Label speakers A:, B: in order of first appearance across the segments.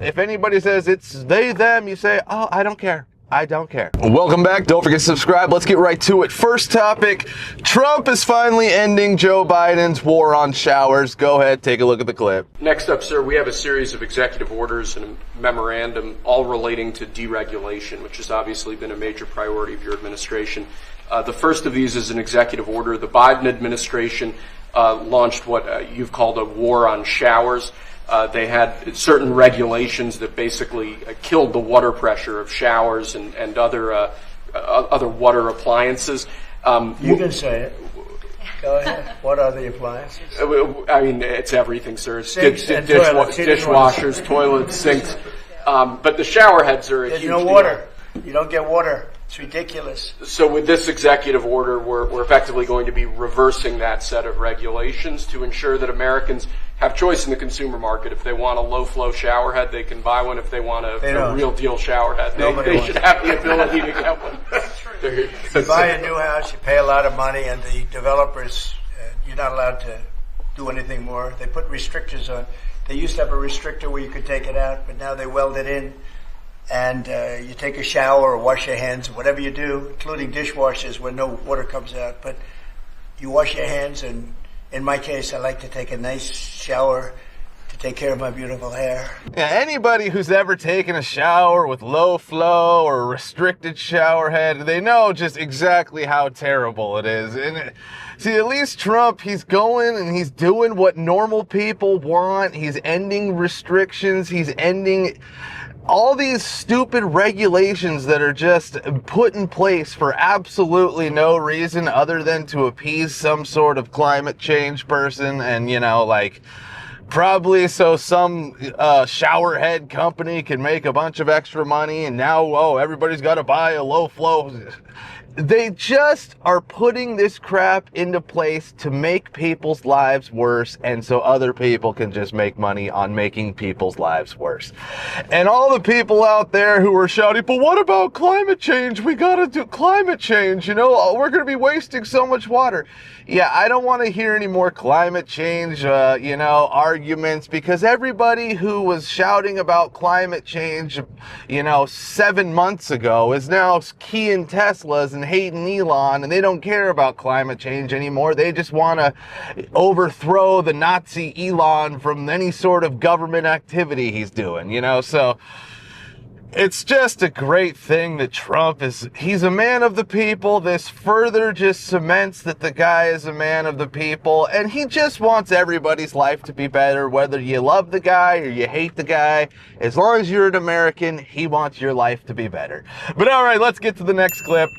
A: If anybody says it's they, them, you say, oh, I don't care. I don't care. Welcome back. Don't forget to subscribe. Let's get right to it. First topic, Trump is finally ending Joe Biden's war on showers. Go ahead, take a look at the clip.
B: Next up, sir, we have a series of executive orders and a memorandum all relating to deregulation, which has obviously been a major priority of your administration. The first of these is an executive order. The Biden administration launched what you've called a war on showers. They had certain regulations that basically killed the water pressure of showers and other water appliances.
C: You can say it. Go ahead. What are the appliances?
B: I mean, it's everything, sir. It's
C: dishwashers,
B: toilets, sinks. But the shower heads are a huge
C: deal. There's no water. You don't get water. It's ridiculous.
B: So with this executive order, we're effectively going to be reversing that set of regulations to ensure that Americans have choice in the consumer market. If they want a low-flow shower head, they can buy one. If they want a real-deal shower head, they should have the ability to get one.
C: You buy a new house, you pay a lot of money, and the developers, you're not allowed to do anything more. They put restrictors on. They used to have a restrictor where you could take it out, but now they weld it in. And you take a shower or wash your hands, whatever you do, including dishwashers where no water comes out. But you wash your hands, and in my case, I like to take a nice shower to take care of my beautiful hair.
A: Yeah, anybody who's ever taken a shower with low flow or restricted shower head, they know just exactly how terrible it is. And see, at least Trump, he's going and he's doing what normal people want. He's ending restrictions. He's ending all these stupid regulations that are just put in place for absolutely no reason other than to appease some sort of climate change person. And, you know, like, probably so some shower head company can make a bunch of extra money, and now, oh, everybody's got to buy a low flow. They just are putting this crap into place to make people's lives worse, and so other people can just make money on making people's lives worse. And all the people out there who are shouting, but what about climate change? We gotta do climate change, you know, we're gonna be wasting so much water. Yeah, I don't want to hear any more climate change, arguments, because everybody who was shouting about climate change, 7 months ago is now keying Teslas and hating Elon, and they don't care about climate change anymore. They just want to overthrow the Nazi Elon from any sort of government activity he's doing, so it's just a great thing that Trump he's a man of the people. This further just cements that the guy is a man of the people, and he just wants everybody's life to be better, whether you love the guy or you hate the guy. As long as you're an American, he wants your life to be better. But all right, let's get to the next clip.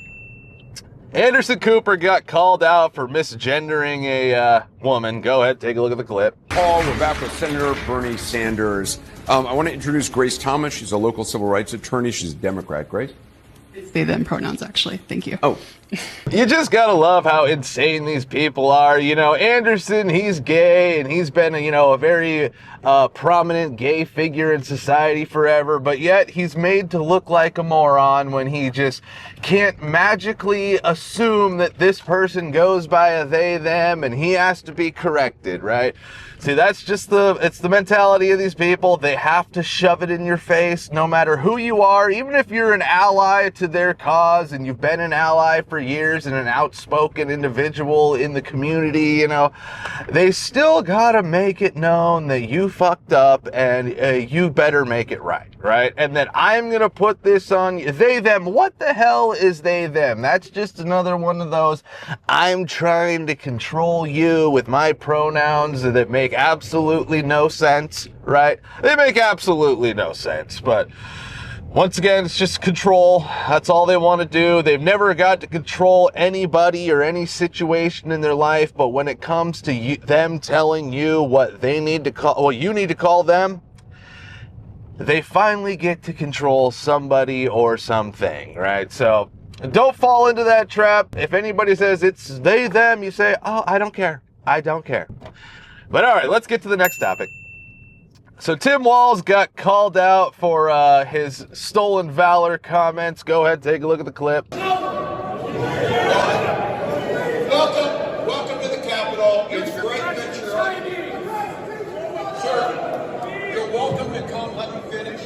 A: Anderson Cooper got called out for misgendering a woman. Go ahead, take a look at the clip.
D: Paul, we're back with Senator Bernie Sanders. I want to introduce Grace Thomas. She's a local civil rights attorney. She's a Democrat. Grace?
E: They, them pronouns, actually. Thank you.
D: Oh.
A: You just gotta love how insane these people are. Anderson, he's gay, and he's been, a very prominent gay figure in society forever, but yet he's made to look like a moron when he just can't magically assume that this person goes by a they, them, and he has to be corrected, right? See, that's just it's the mentality of these people. They have to shove it in your face, no matter who you are, even if you're an ally to their cause and you've been an ally for years and an outspoken individual in the community, they still gotta make it known that you fucked up and you better make it right? And that I'm gonna put this on you. They, them. What the hell is they, them? That's just another one of those, I'm trying to control you with my pronouns that make absolutely no sense, right? They make absolutely no sense, but once again, it's just control. That's all they want to do. They've never got to control anybody or any situation in their life, but when it comes to them telling you what they need to call, what you need to call them, they finally get to control somebody or something, right? So don't fall into that trap. If anybody says it's they, them, you say, oh, I don't care. I don't care. But all right, let's get to the next topic. So Tim Walz got called out for his stolen valor comments. Go ahead, take a look at the clip.
F: Welcome to the Capitol. It's great that you're here. Sir, you're welcome to come. Let me finish.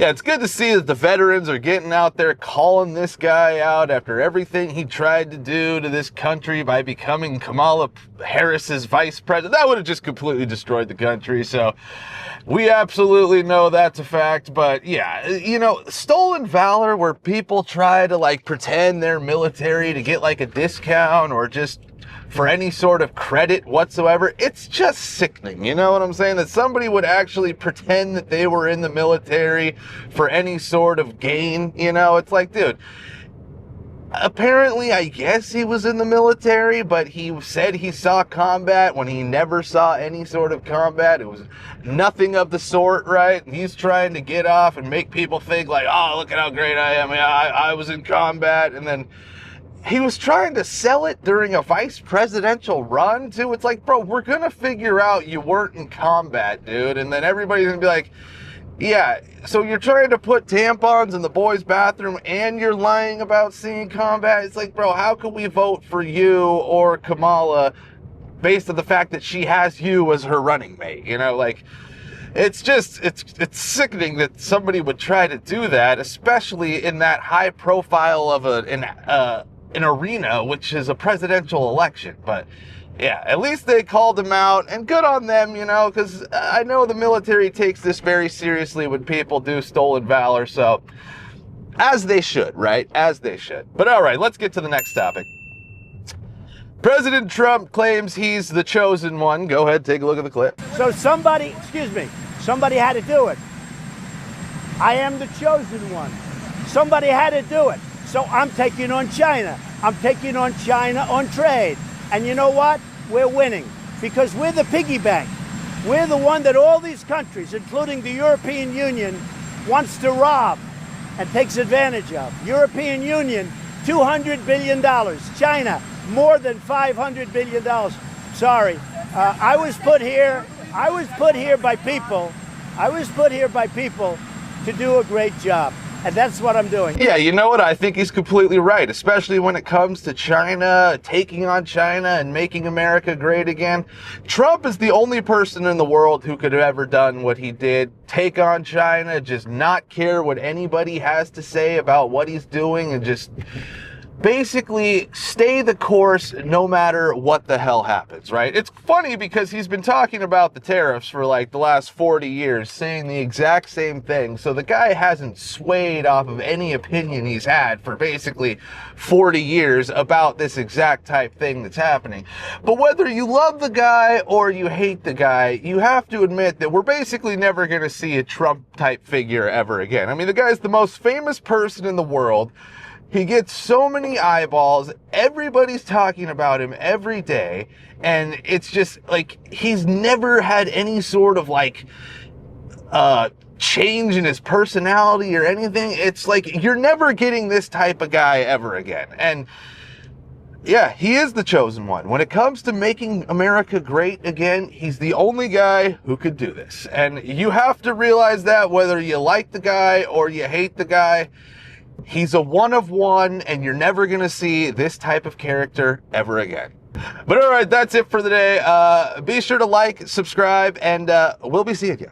A: Yeah, it's good to see that the veterans are getting out there calling this guy out after everything he tried to do to this country by becoming Kamala Harris's vice president. That would have just completely destroyed the country. So we absolutely know that's a fact. But yeah, you know, stolen valor where people try to like pretend they're military to get like a discount or just for any sort of credit whatsoever, it's just sickening. You know what I'm saying? That somebody would actually pretend that they were in the military for any sort of gain. You know, it's like, dude, apparently, I guess he was in the military, but he said he saw combat when he never saw any sort of combat. It was nothing of the sort, right? And he's trying to get off and make people think like, oh, look at how great I am. Yeah, I was in combat. And then he was trying to sell it during a vice presidential run, too. It's like, bro, we're going to figure out you weren't in combat, dude. And then everybody's going to be like, yeah, so you're trying to put tampons in the boys' bathroom and you're lying about seeing combat? It's like, bro, how can we vote for you or Kamala based on the fact that she has you as her running mate? You know, like, it's just, it's sickening that somebody would try to do that, especially in that high profile of an arena, which is a presidential election. But yeah, at least they called him out, and good on them, you know, because I know the military takes this very seriously when people do stolen valor, so as they should, right? As they should. But all right, let's get to the next topic. President Trump claims he's the chosen one. Go ahead, take a look at the clip.
G: So somebody had to do it. I am the chosen one. Somebody had to do it. So I'm taking on China. I'm taking on China on trade. And you know what? We're winning because we're the piggy bank. We're the one that all these countries, including the European Union, wants to rob and takes advantage of. European Union, $200 billion. China, more than $500 billion. Sorry, I was put here by people. I was put here by people to do a great job. And that's what I'm doing.
A: Yeah, you know what? I think he's completely right, especially when it comes to China, taking on China and making America great again. Trump is the only person in the world who could have ever done what he did. Take on China, just not care what anybody has to say about what he's doing and just basically stay the course no matter what the hell happens, right? It's funny because he's been talking about the tariffs for like the last 40 years, saying the exact same thing. So the guy hasn't swayed off of any opinion he's had for basically 40 years about this exact type thing that's happening. But whether you love the guy or you hate the guy, you have to admit that we're basically never going to see a Trump type figure ever again. I mean, the guy's the most famous person in the world. He gets so many eyeballs. Everybody's talking about him every day. And it's just like he's never had any sort of like change in his personality or anything. It's like you're never getting this type of guy ever again. And yeah, he is the chosen one. When it comes to making America great again, he's the only guy who could do this. And you have to realize that whether you like the guy or you hate the guy. He's a one of one, and you're never going to see this type of character ever again. But all right, that's it for the day. Be sure to like, subscribe, and we'll be seeing you.